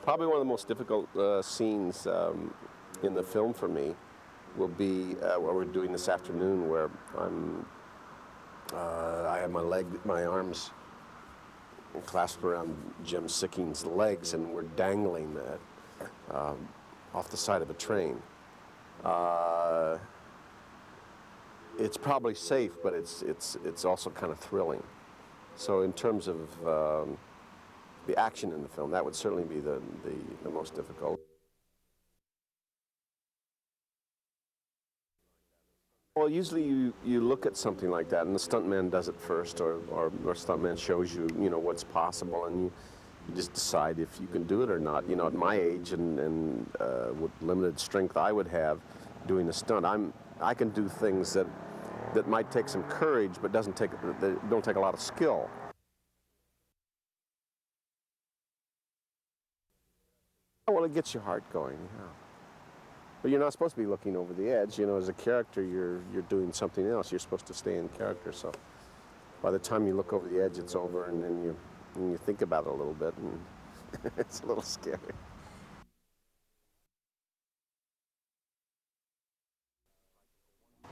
Probably one of the most difficult scenes in the film for me will be what we're doing this afternoon, where I have my arms clasped around Jim Sicking's legs, and we're dangling off the side of a train. It's probably safe, but it's also kind of thrilling. So in terms of the action in the film, that would certainly be the most difficult. Well, usually you look at something like that, and the stuntman does it first, or stuntman shows you what's possible, and you just decide if you can do it or not. At my age and with limited strength I would have doing a stunt, I can do things that might take some courage, but don't take a lot of skill. Well, it gets your heart going, yeah. But you're not supposed to be looking over the edge. As a character, you're doing something else. You're supposed to stay in character. So by the time you look over the edge, it's over, and then you think about it a little bit, and it's a little scary.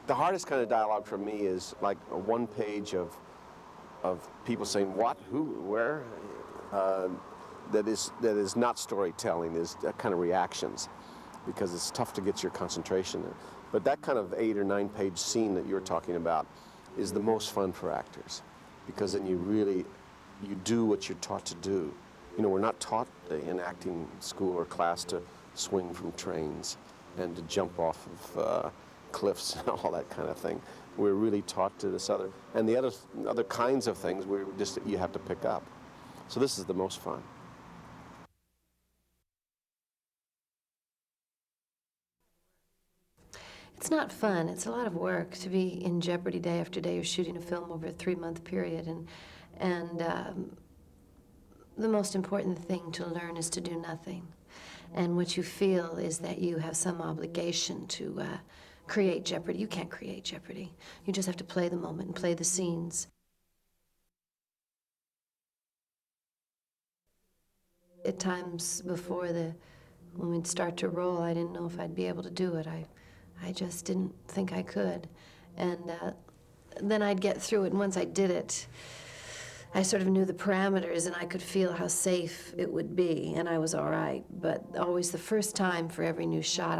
The hardest kind of dialogue for me is like a one page of people saying what, who, where. That is not storytelling. Is kind of reactions, because it's tough to get your concentration in. But that kind of 8 or 9 page scene that you're talking about is the most fun for actors, because then you do what you're taught to do. We're not taught in acting school or class to swing from trains and to jump off of cliffs and all that kind of thing. We're really taught to this other, and the other kinds of things you have to pick up. So this is the most fun. It's not fun. It's a lot of work to be in jeopardy day after day. You're shooting a film over a 3-month period, and the most important thing to learn is to do nothing. And what you feel is that you have some obligation to create jeopardy. You can't create jeopardy. You just have to play the moment and play the scenes. At times before when we'd start to roll, I didn't know if I'd be able to do it. I just didn't think I could. And then I'd get through it, and once I did it, I sort of knew the parameters, and I could feel how safe it would be, and I was all right. But always the first time for every new shot,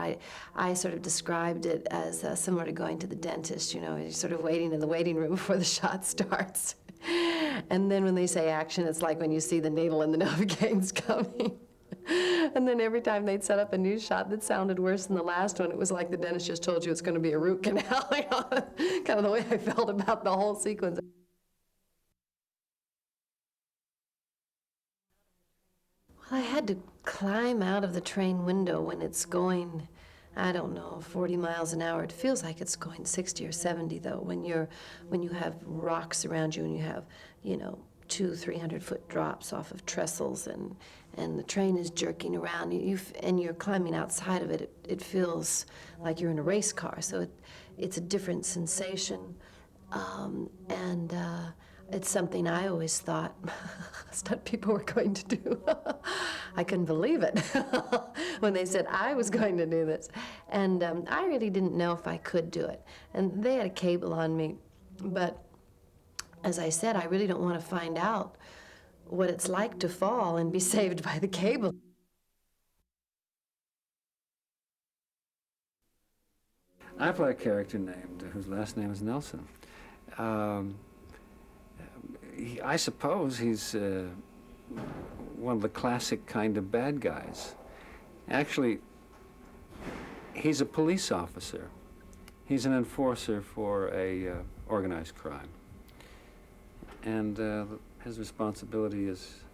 I sort of described it as similar to going to the dentist. You're sort of waiting in the waiting room before the shot starts. And then when they say action, it's like when you see the needle in the Novogaine's coming. And then every time they'd set up a new shot that sounded worse than the last one, it was like the dentist just told you it's going to be a root canal. Kind of the way I felt about the whole sequence. Well, I had to climb out of the train window when it's going, I don't know, 40 miles an hour. It feels like it's going 60 or 70, though, when you have rocks around you and you have, 200-300-foot drops off of trestles, and the train is jerking around, and you're climbing outside of it. It feels like you're in a race car, so it's a different sensation, and it's something I always thought stunt people were going to do. I couldn't believe it when they said I was going to do this, and I really didn't know if I could do it, and they had a cable on me, but as I said, I really don't want to find out what it's like to fall and be saved by the cable. I play a character whose last name is Nelson. I suppose he's one of the classic kind of bad guys. Actually, he's a police officer. He's an enforcer for a organized crime. And his responsibility is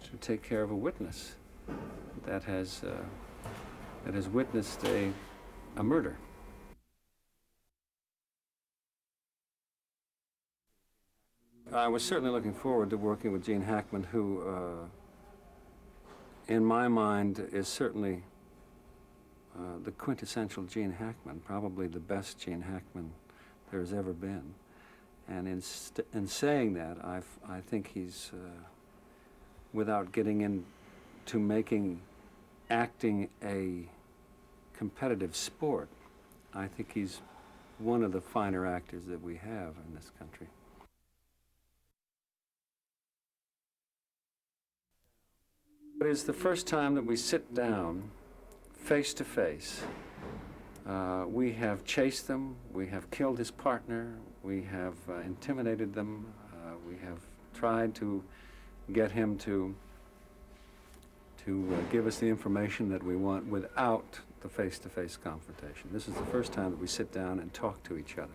to take care of a witness that has witnessed a murder. I was certainly looking forward to working with Gene Hackman, who, in my mind, is certainly the quintessential Gene Hackman, probably the best Gene Hackman there's ever been. And in saying that, I think he's, without getting into making acting a competitive sport, I think he's one of the finer actors that we have in this country. It is the first time that we sit down face to face. We have chased them, we have killed his partner, we have intimidated them, we have tried to get him to give us the information that we want without the face-to-face confrontation. This is the first time that we sit down and talk to each other.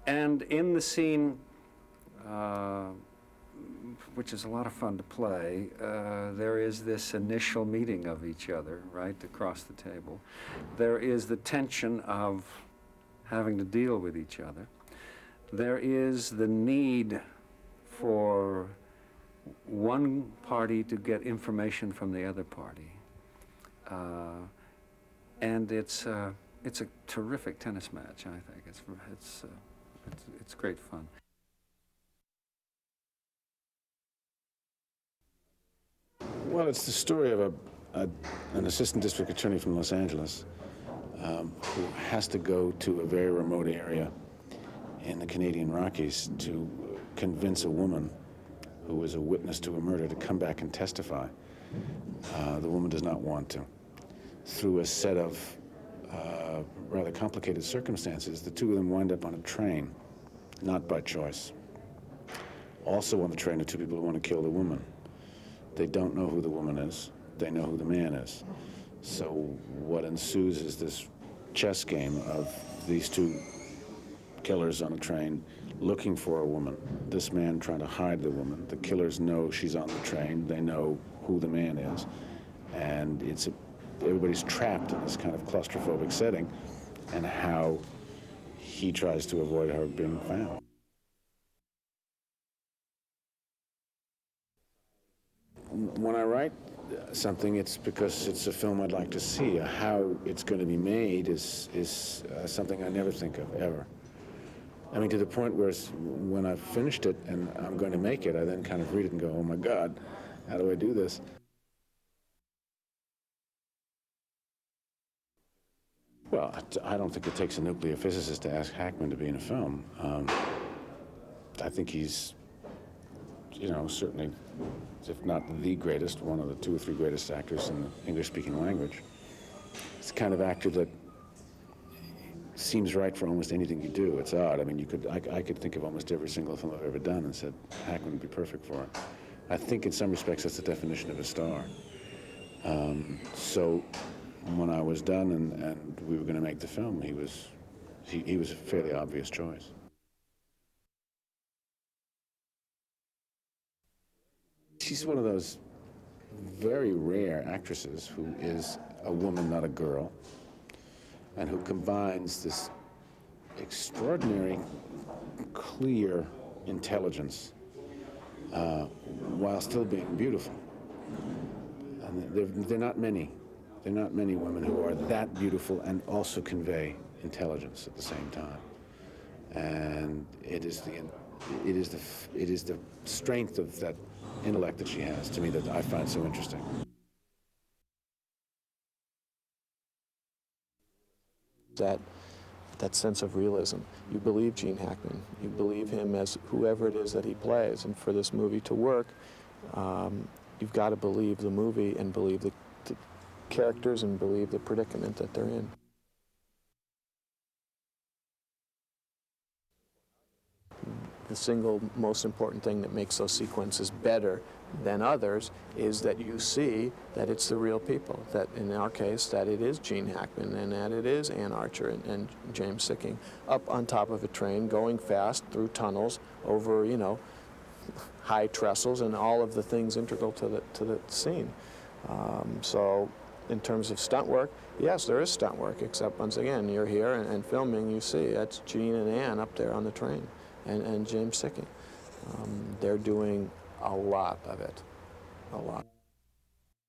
And in the scene, which is a lot of fun to play, there is this initial meeting of each other, right, across the table. There is the tension of having to deal with each other. There is the need for one party to get information from the other party. And it's a terrific tennis match, I think. It's great fun. Well, it's the story of an assistant district attorney from Los Angeles who has to go to a very remote area in the Canadian Rockies to convince a woman who was a witness to a murder to come back and testify. The woman does not want to. Through a set of rather complicated circumstances, the two of them wind up on a train, not by choice. Also on the train are two people who want to kill the woman. They don't know who the woman is. They know who the man is. So what ensues is this chess game of these two killers on a train looking for a woman. This man trying to hide the woman. The killers know she's on the train. They know who the man is. And everybody's trapped in this kind of claustrophobic setting, and how he tries to avoid her being found. When I write something, it's because it's a film I'd like to see. How it's going to be made is something I never think of, ever. I mean, to the point where when I've finished it and I'm going to make it, I then kind of read it and go, oh my God, how do I do this? Well, I don't think it takes a nuclear physicist to ask Hackman to be in a film. I think he's, certainly, if not the greatest, one of the 2 or 3 greatest actors in the English-speaking language. It's the kind of actor that seems right for almost anything you do. It's odd. I mean, I could think of almost every single film I've ever done and said Hackman would be perfect for it. I think in some respects that's the definition of a star. So when I was done and we were going to make the film, he was a fairly obvious choice. She's one of those very rare actresses who is a woman, not a girl, and who combines this extraordinary, clear intelligence while still being beautiful. And they're not many. There are not many women who are that beautiful and also convey intelligence at the same time. And it is the strength of that intellect that she has, to me, that I find so interesting. That sense of realism. You believe Gene Hackman. You believe him as whoever it is that he plays. And for this movie to work, you've got to believe the movie and believe the characters and believe the predicament that they're in. The single most important thing that makes those sequences better than others is that you see that it's the real people, that in our case that it is Gene Hackman and that it is Anne Archer and James Sikking up on top of a train going fast through tunnels over, high trestles and all of the things integral to the scene. So in terms of stunt work, yes, there is stunt work, except once again, you're here and filming, you see that's Gene and Anne up there on the train. And James Sikking. They're doing a lot of it, a lot.